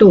2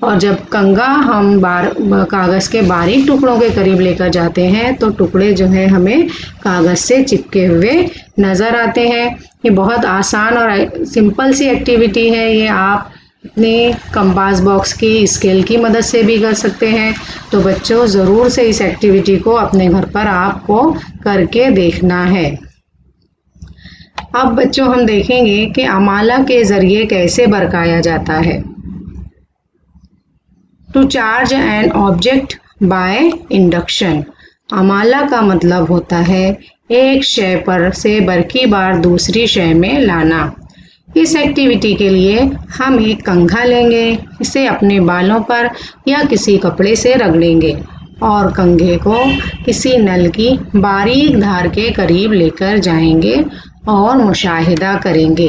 اور جب کنگھا ہم کاغذ کے باریک ٹکڑوں کے قریب لے کر جاتے ہیں تو ٹکڑے جو ہیں ہمیں کاغذ سے چپکے ہوئے نظر آتے ہیں۔ یہ بہت آسان اور سمپل سی ایکٹیویٹی ہے، یہ آپ اپنے کمپاس باکس کی اسکیل کی مدد سے بھی کر سکتے ہیں۔ تو بچوں ضرور سے اس ایکٹیویٹی کو اپنے گھر پر آپ کو کر کے دیکھنا ہے۔ اب بچوں ہم دیکھیں گے کہ امالہ کے ذریعے کیسے برقایا جاتا ہے۔ To charge an object by induction, امالہ کا مطلب ہوتا ہے ایک شے پر سے برقی بار دوسری شے میں لانا۔ اس ایکٹیویٹی کے لیے ہم ایک کنگھا لیں گے، اسے اپنے بالوں پر یا کسی کپڑے سے رگڑیں گے اور کنگھے کو کسی نل کی باریک دھار کے قریب لے کر جائیں گے اور مشاہدہ کریں گے۔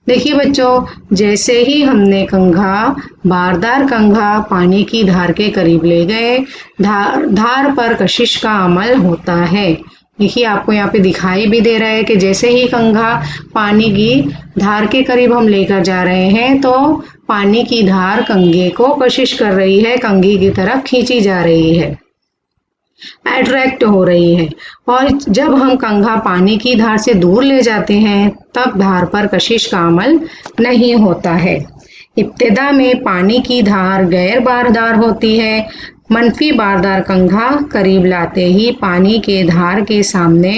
دیکھیے بچوں، جیسے ہی ہم نے باردار کنگھا پانی کی دھار کے قریب لے گئے، دھار پر کشش کا عمل ہوتا ہے۔ دیکھیے آپ کو یہاں پہ دکھائی بھی دے رہا ہے کہ جیسے ہی کنگھا پانی کی دھار کے قریب ہم لے کر جا رہے ہیں تو پانی کی دھار کنگھے کو کشش کر رہی ہے، کنگھے کی طرف کھینچی جا رہی ہے، اٹریکٹ ہو رہی ہے۔ اور جب ہم کنگھا پانی کی دھار سے دور لے جاتے ہیں تب دھار پر کشش کا عمل نہیں ہوتا ہے۔ ابتدا میں پانی کی دھار غیر باردار ہوتی ہے۔ منفی باردار کنگھا قریب لاتے ہی پانی کے دھار کے سامنے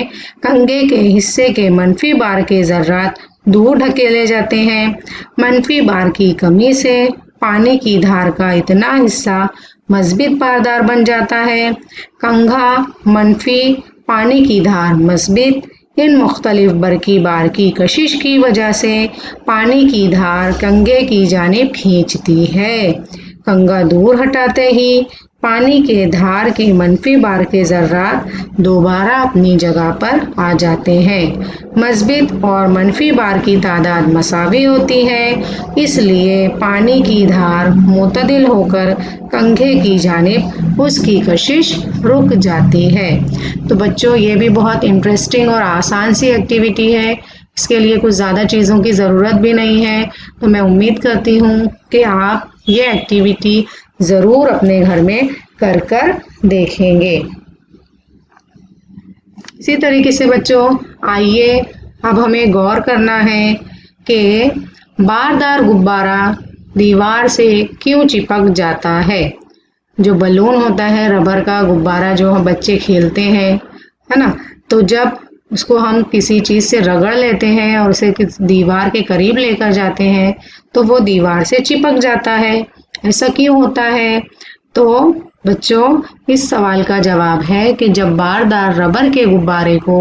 کنگھے کے حصے کے منفی بار کے ذرات دور دھکیلے جاتے ہیں۔ منفی بار کی کمی سے پانی کی دھار کا اتنا حصہ مثبت باردار بن جاتا ہے۔ کنگھا منفی، پانی کی دھار مثبت، ان مختلف برقی بار کی کشش کی وجہ سے پانی کی دھار کنگھے کی جانب کھینچتی ہے۔ کنگھا دور ہٹاتے ہی پانی کے دھار کے منفی بار کے ذرات دوبارہ اپنی جگہ پر آ جاتے ہیں۔ مثبت اور منفی بار کی تعداد مساوی ہوتی ہے، اس لیے پانی کی دھار معتدل ہو کر کنگھے کی جانب اس کی کشش رک جاتی ہے۔ تو بچوں یہ بھی بہت انٹرسٹنگ اور آسان سی ایکٹیویٹی ہے، اس کے لیے کچھ زیادہ چیزوں کی ضرورت بھی نہیں ہے۔ تو میں امید کرتی ہوں کہ آپ یہ ایکٹیویٹی ضرور اپنے گھر میں کر دیکھیں گے۔ اسی طریقے سے بچوں آئیے اب ہمیں غور کرنا ہے کہ باردار غبارہ دیوار سے کیوں چپک جاتا ہے۔ جو بلون ہوتا ہے ربر کا غبارہ جو ہم بچے کھیلتے ہیں، ہے نا، تو جب اس کو ہم کسی چیز سے رگڑ لیتے ہیں اور اسے دیوار کے قریب لے کر جاتے ہیں تو وہ دیوار سے چپک جاتا ہے۔ ایسا کیوں ہوتا ہے؟ تو بچوں اس سوال کا جواب ہے کہ جب باردار ربر کے غبارے کو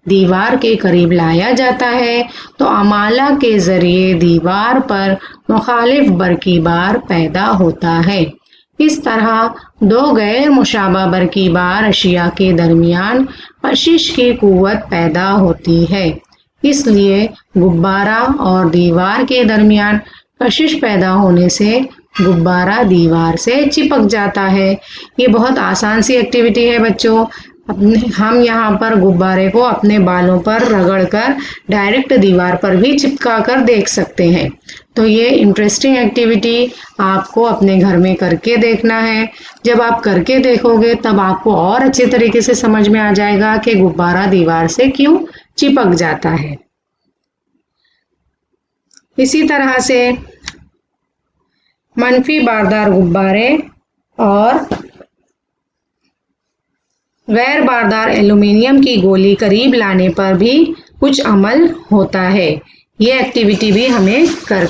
دیوار کے قریب لایا جاتا ہے تو امالہ کے ذریعے دیوار پر مخالف برقی بار پیدا ہوتا ہے۔ اس طرح دو غیر مشابہ برقی بار اشیاء کے درمیان کشش کی قوت پیدا ہوتی ہے۔ اس لیے غبارہ اور دیوار کے درمیان کشش پیدا ہونے سے غبارہ دیوار سے چپک جاتا ہے۔ یہ بہت آسان سی ایکٹیویٹی ہے بچوں۔ ہم یہاں پر غبارے کو اپنے بالوں پر رگڑ کر ڈائریکٹ دیوار پر بھی چپکا کر دیکھ سکتے ہیں۔ تو یہ انٹرسٹنگ ایکٹیویٹی آپ کو اپنے گھر میں کر کے دیکھنا ہے۔ جب آپ کر کے دیکھو گے تب آپ کو اور اچھے طریقے سے سمجھ میں آ جائے گا کہ غبارہ دیوار سے کیوں چپک جاتا ہے۔ اسی طرح سے منفی باردار غبارے اور غیر باردار ایلومینیم کی گولی قریب لانے پر بھی کچھ عمل ہوتا ہے۔ یہ ایکٹیویٹی بھی ہمیں کر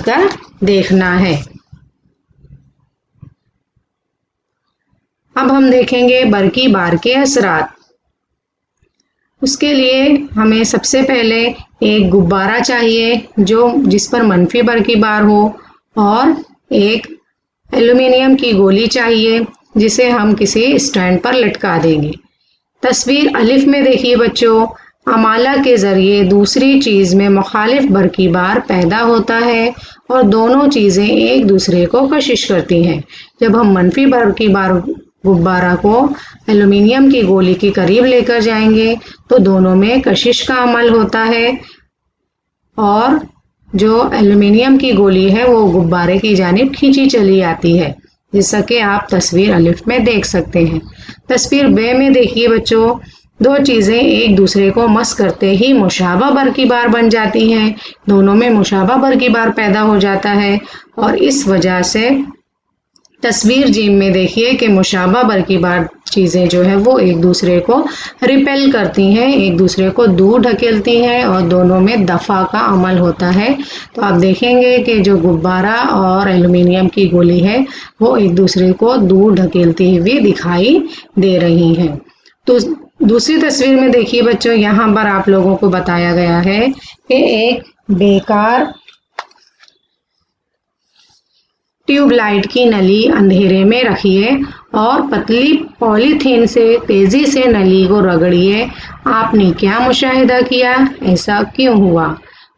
دیکھنا ہے۔ اب ہم دیکھیں گے برقی بار کے اثرات۔ اس کے لیے ہمیں سب سے پہلے ایک غبارہ چاہیے جس پر منفی برقی بار ہو، اور ایک ایلومینیم کی گولی چاہیے جسے ہم کسی اسٹینڈ پر لٹکا دیں گے۔ تصویر الف میں دیکھیے بچوں، امالہ کے ذریعے دوسری چیز میں مخالف برقی بار پیدا ہوتا ہے اور دونوں چیزیں ایک دوسرے کو کشش کرتی ہیں۔ جب ہم منفی برقی بار غبارہ کو ایلومینیم کی گولی کے قریب لے کر جائیں گے تو دونوں میں کشش کا عمل ہوتا ہے اور جو ایلومینیم کی گولی ہے وہ غبارے کی جانب کھینچی چلی آتی ہے۔ جیسا کہ آپ تصویر الف میں دیکھ سکتے ہیں۔ تصویر ب میں دیکھیے بچوں، دو چیزیں ایک دوسرے کو مس کرتے ہی مشابہ برقی بار بن جاتی ہیں، دونوں میں مشابہ برقی بار پیدا ہو جاتا ہے، اور اس وجہ سے تصویر جیم میں دیکھیے کہ مشابہ برقی بار چیزیں جو ہے وہ ایک دوسرے کو ریپیل کرتی ہیں، ایک دوسرے کو دور ڈھکیلتی ہیں، اور دونوں میں دفع کا عمل ہوتا ہے۔ تو آپ دیکھیں گے کہ جو غبارہ اور ایلومینیم کی گولی ہے وہ ایک دوسرے کو دور ڈھکیلتی ہوئی دکھائی دے رہی ہیں۔ تو دوسری تصویر میں دیکھیے بچوں، یہاں پر آپ لوگوں کو بتایا گیا ہے کہ ایک بیکار ٹیوب لائٹ کی نلی اندھیرے میں رکھیے اور پتلی پولی تھین سے تیزی سے نلی کو رگڑیے۔ آپ نے کیا مشاہدہ کیا؟ ایسا کیوں ہوا؟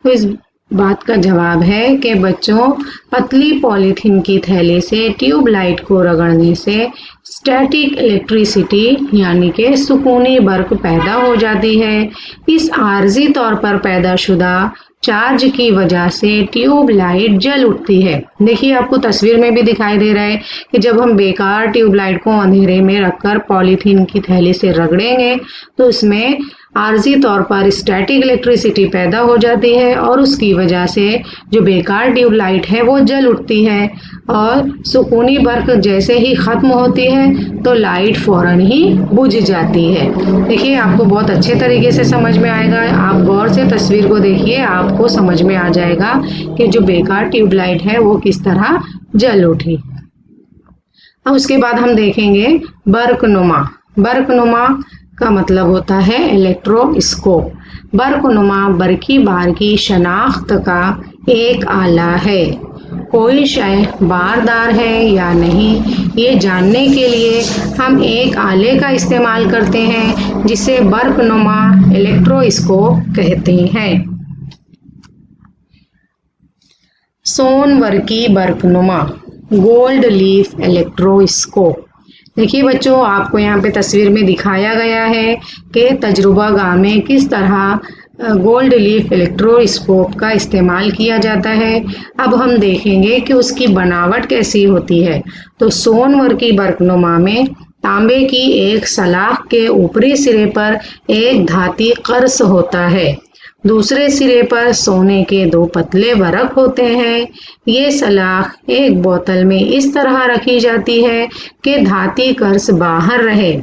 تو اس بات کا جواب ہے کہ بچوں، پتلی پولی تھین کی تھیلی سے ٹیوب لائٹ کو رگڑنے سے اسٹیٹک الیکٹریسٹی یعنی کہ سکونی برق پیدا ہو جاتی ہے۔ اس عارضی طور پر پیدا شدہ چارج کی وجہ سے ٹیوب لائٹ جل اٹھتی ہے۔ دیکھیے آپ کو تصویر میں بھی دکھائی دے رہا ہے کہ جب ہم بیکار ٹیوب لائٹ کو اندھیرے میں رکھ کر پولی تھین کی تھیلی سے رگڑیں گے تو اس میں عارضی طور پر اسٹیٹک الیکٹریسٹی پیدا ہو جاتی ہے، اور اس کی وجہ سے جو بیکار ٹیوب لائٹ ہے وہ جل اٹھتی ہے، اور سکونی برق جیسے ہی ختم ہوتی ہے تو لائٹ فوراً ہی بجھ جاتی ہے۔ دیکھیے آپ کو بہت اچھے طریقے سے سمجھ میں آئے گا، آپ غور سے تصویر کو دیکھیے، آپ کو سمجھ میں آ جائے گا کہ جو بیکار ٹیوب لائٹ ہے وہ کس طرح جل اٹھی۔ اب اس کے بعد ہم دیکھیں گے برق نما۔ برق نما کا مطلب ہوتا ہے الیکٹرو اسکوپ۔ برق نما برقی بار کی شناخت کا ایک آلہ ہے۔ کوئی شے باردار ہے یا نہیں یہ جاننے کے لیے ہم ایک آلے کا استعمال کرتے ہیں جسے برق نما الیکٹرو اسکوپ کہتے ہیں۔ سون ورقی برق نما گولڈ لیف الیکٹرو اسکوپ۔ دیکھیے بچوں، آپ کو یہاں پہ تصویر میں دکھایا گیا ہے کہ تجربہ گاہ میں کس طرح گولڈ لیف الیکٹرو اسکوپ کا استعمال کیا جاتا ہے۔ اب ہم دیکھیں گے کہ اس کی بناوٹ کیسی ہوتی ہے۔ تو سون ورقی برق نما میں تانبے کی ایک سلاخ کے اوپری سرے پر ایک دھاتی قرص ہوتا ہے، دوسرے سرے پر سونے کے دو پتلے ورق ہوتے ہیں۔ یہ سلاخ ایک بوتل میں اس طرح رکھی جاتی ہے کہ دھاتی قرص باہر رہے۔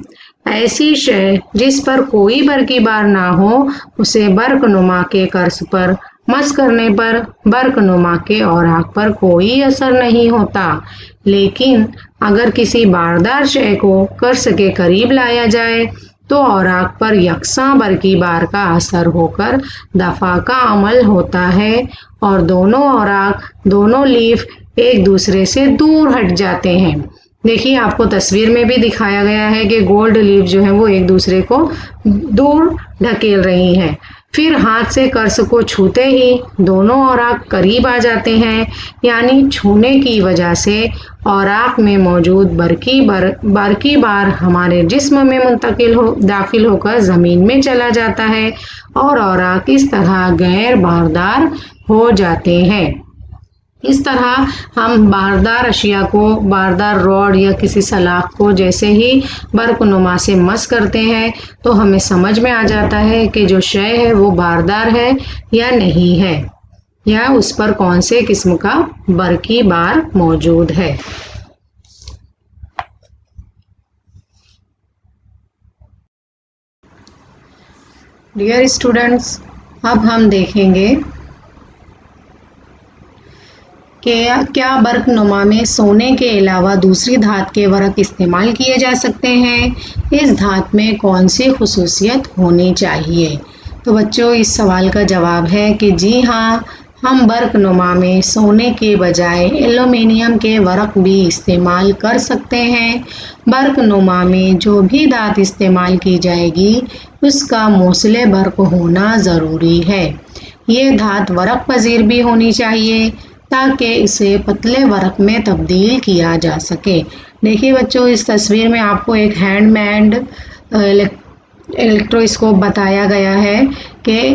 ایسی شے جس پر کوئی برقی بار نہ ہو اسے برق نما کے قرص پر مس کرنے پر برق نما کے اوراق پر کوئی اثر نہیں ہوتا، لیکن اگر کسی باردار شے کو قرص کے قریب لایا جائے تو اوراق پر یکساں برقی بار کا اثر ہو کر دفع کا عمل ہوتا ہے اور دونوں اوراق، دونوں لیف ایک دوسرے سے دور ہٹ جاتے ہیں۔ دیکھیے آپ کو تصویر میں بھی دکھایا گیا ہے کہ گولڈ لیف جو ہے وہ ایک دوسرے کو دور ڈھکیل رہی ہیں۔ پھر ہاتھ سے قرص کو چھوتے ہی دونوں اوراق قریب آ جاتے ہیں، یعنی چھونے کی وجہ سے اوراق میں موجود برقی بار ہمارے جسم میں داخل ہو کر زمین میں چلا جاتا ہے اور اوراق اس طرح غیر باردار ہو جاتے ہیں۔ اس طرح ہم باردار اشیاء کو، باردار راڈ یا کسی سلاخ کو جیسے ہی برق نما سے مس کرتے ہیں تو ہمیں سمجھ میں آ جاتا ہے کہ جو شے ہے وہ باردار ہے یا نہیں ہے، یا اس پر کون سے قسم کا برقی بار موجود ہے۔ ڈیئر اسٹوڈنٹس، اب ہم دیکھیں گے کہ کیا برق نما میں سونے کے علاوہ دوسری دھات کے ورق استعمال کیے جا سکتے ہیں؟ اس دھات میں کون سی خصوصیت ہونی چاہیے؟ تو بچوں، اس سوال کا جواب ہے کہ جی ہاں، ہم برق نما میں سونے کے بجائے ایلومینیم کے ورق بھی استعمال کر سکتے ہیں۔ برق نما میں جو بھی دھات استعمال کی جائے گی اس کا موصل برق ہونا ضروری ہے۔ یہ دھات ورق پذیر بھی ہونی چاہیے تاکہ اسے پتلے ورق میں تبدیل کیا جا سکے۔ دیکھیے بچوں، اس تصویر میں آپ کو ایک ہینڈ میڈ الیکٹرو اسکوپ بتایا گیا ہے کہ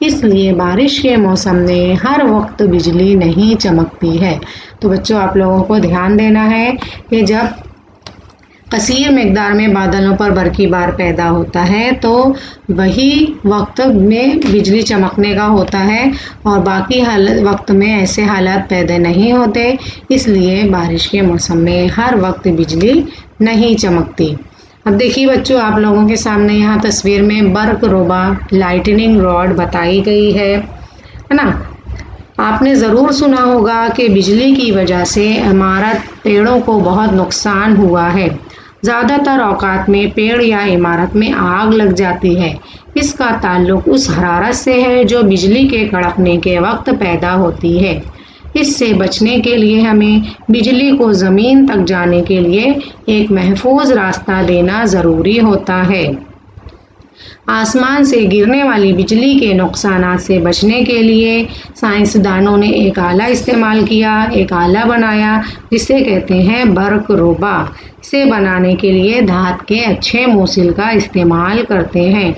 اس لیے بارش کے موسم میں ہر وقت بجلی نہیں چمکتی ہے۔ تو بچوں آپ لوگوں کو دھیان دینا ہے کہ جب کثیر مقدار میں بادلوں پر برقی بار پیدا ہوتا ہے تو وہی وقت میں بجلی چمکنے کا ہوتا ہے اور باقی وقت میں ایسے حالات پیدا نہیں ہوتے، اس لیے بارش کے موسم میں ہر وقت بجلی نہیں چمکتی۔ اب دیکھیے بچوں آپ لوگوں کے سامنے یہاں تصویر میں برق روبا لائٹننگ راڈ بتائی گئی ہے نا۔ آپ نے ضرور سنا ہوگا کہ بجلی کی وجہ سے عمارت پیڑوں کو بہت نقصان ہوا ہے۔ زیادہ تر اوقات میں پیڑ یا عمارت میں آگ لگ جاتی ہے۔ اس کا تعلق اس حرارت سے ہے جو بجلی کے کڑکنے کے وقت پیدا ہوتی ہے۔ اس سے بچنے کے لیے ہمیں بجلی کو زمین تک جانے کے لیے ایک محفوظ راستہ دینا ضروری ہوتا ہے۔ آسمان سے گرنے والی بجلی کے نقصانات سے بچنے کے لیے سائنسدانوں نے ایک آلہ استعمال کیا، ایک آلہ بنایا جسے کہتے ہیں برق روبا۔ اسے بنانے کے لیے دھات کے اچھے موصل کا استعمال کرتے ہیں۔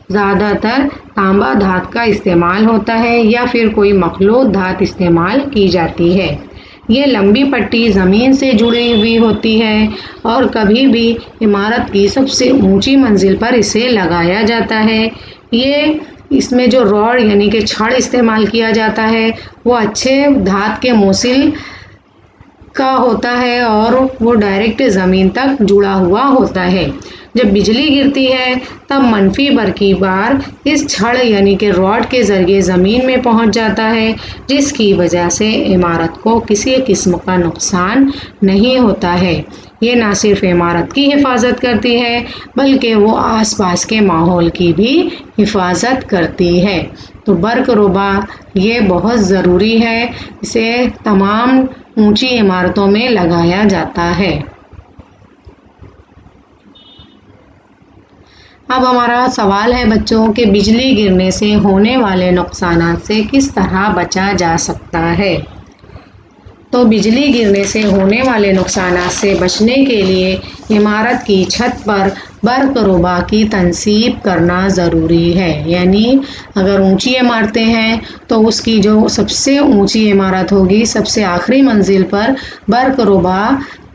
زیادہ تر تانبا دھات کا استعمال ہوتا ہے یا پھر کوئی مخلوط دھات استعمال کی جاتی ہے۔ یہ لمبی پٹی زمین سے جڑی ہوئی ہوتی ہے اور کبھی بھی عمارت کی سب سے اونچی منزل پر اسے لگایا جاتا ہے۔ اس میں جو راڈ یعنی کہ چھڑ استعمال کیا جاتا ہے وہ اچھے دھات کے موصل کا ہوتا ہے اور وہ ڈائریکٹ زمین تک جڑا ہوا ہوتا ہے۔ جب بجلی گرتی ہے تب منفی برقی بار اس چھڑ یعنی کہ راڈ کے ذریعے زمین میں پہنچ جاتا ہے، جس کی وجہ سے عمارت کو کسی قسم کا نقصان نہیں ہوتا ہے۔ یہ نہ صرف عمارت کی حفاظت کرتی ہے بلکہ وہ آس پاس کے ماحول کی بھی حفاظت کرتی ہے۔ تو برق روبا یہ بہت ضروری ہے، اسے تمام اونچی عمارتوں میں لگایا جاتا ہے۔ اب ہمارا سوال ہے بچوں کہ بجلی گرنے سے ہونے والے نقصانات سے کس طرح بچا جا سکتا ہے؟ تو بجلی گرنے سے ہونے والے نقصانات سے بچنے کے لیے عمارت کی چھت پر برق روبا کی تنصیب کرنا ضروری ہے۔ یعنی اگر اونچی عمارتیں ہیں تو اس کی جو سب سے اونچی عمارت ہوگی سب سے آخری منزل پر برق روبا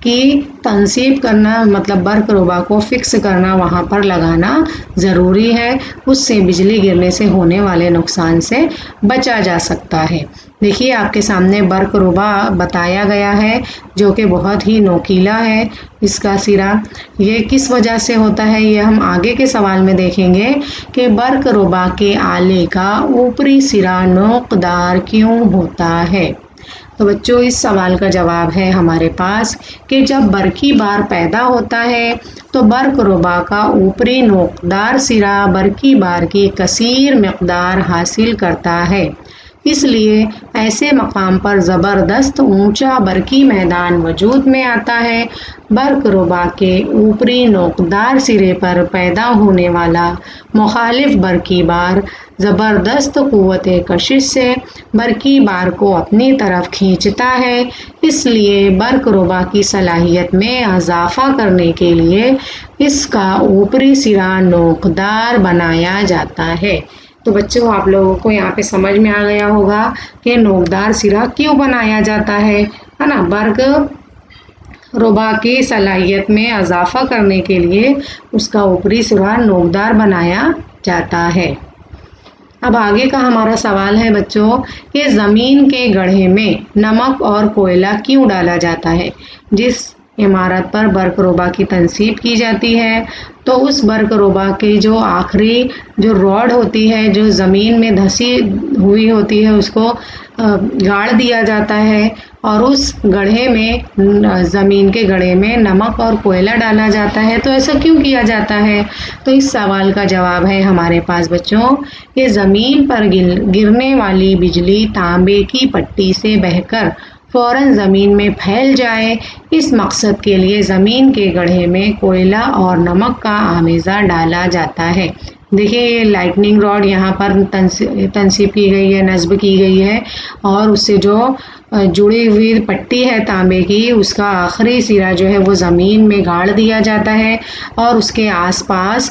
کی تنصیب کرنا مطلب برق روبا کو فکس کرنا، وہاں پر لگانا ضروری ہے۔ اس سے بجلی گرنے سے ہونے والے نقصان سے بچا جا سکتا ہے۔ دیکھیے آپ کے سامنے برق روبا بتایا گیا ہے جو کہ بہت ہی نوکیلا ہے۔ اس کا سرا یہ کس وجہ سے ہوتا ہے یہ ہم آگے کے سوال میں دیکھیں گے کہ برق روبا کے آلے کا اوپری سرا نوکدار کیوں ہوتا ہے۔ تو بچوں اس سوال کا جواب ہے ہمارے پاس کہ جب برقی بار پیدا ہوتا ہے تو برق روبا کا اوپری نوکدار سرا برقی بار کی کثیر مقدار حاصل کرتا ہے۔ اس لیے ایسے مقام پر زبردست اونچا برقی میدان وجود میں آتا ہے۔ برق روبا کے اوپری نوکدار سرے پر پیدا ہونے والا مخالف برقی بار زبردست قوت کشش سے برقی بار کو اپنی طرف کھینچتا ہے۔ اس لیے برق روبا کی صلاحیت میں اضافہ کرنے کے لیے اس کا اوپری سرا نوکدار بنایا جاتا ہے۔ تو بچوں آپ لوگوں کو یہاں پہ سمجھ میں آ گیا ہوگا کہ نوکدار سرا کیوں بنایا جاتا ہے نا۔ برق روبا کی صلاحیت میں اضافہ کرنے کے لیے اس کا اوپری سرا نوکدار بنایا جاتا ہے۔ اب آگے کا ہمارا سوال ہے بچوں کہ زمین کے گڑھے میں نمک اور کوئلہ کیوں ڈالا جاتا ہے؟ جس عمارت پر برق روبا کی تنصیب کی جاتی ہے تو اس برق روبا کی جو آخری جو راڈ ہوتی ہے جو زمین میں دھسی ہوئی ہوتی ہے اس کو گاڑ دیا جاتا ہے اور اس گڑھے میں زمین کے گڑھے میں نمک اور کوئلہ ڈالا جاتا ہے۔ تو ایسا کیوں کیا جاتا ہے؟ تو اس سوال کا جواب ہے ہمارے پاس بچوں کہ زمین پر گرنے والی بجلی تانبے کی پٹی سے بہہ کر فوراً زمین میں پھیل جائے، اس مقصد کے لیے زمین کے گڑھے میں کوئلہ اور نمک کا آمیزہ ڈالا جاتا ہے۔ دیکھیے یہ لائٹننگ راڈ یہاں پر تنصیب کی گئی ہے، نصب کی گئی ہے اور اس سے جو جڑی ہوئی پٹی ہے تانبے کی اس کا آخری سرا جو ہے وہ زمین میں گاڑ دیا جاتا ہے اور اس کے آس پاس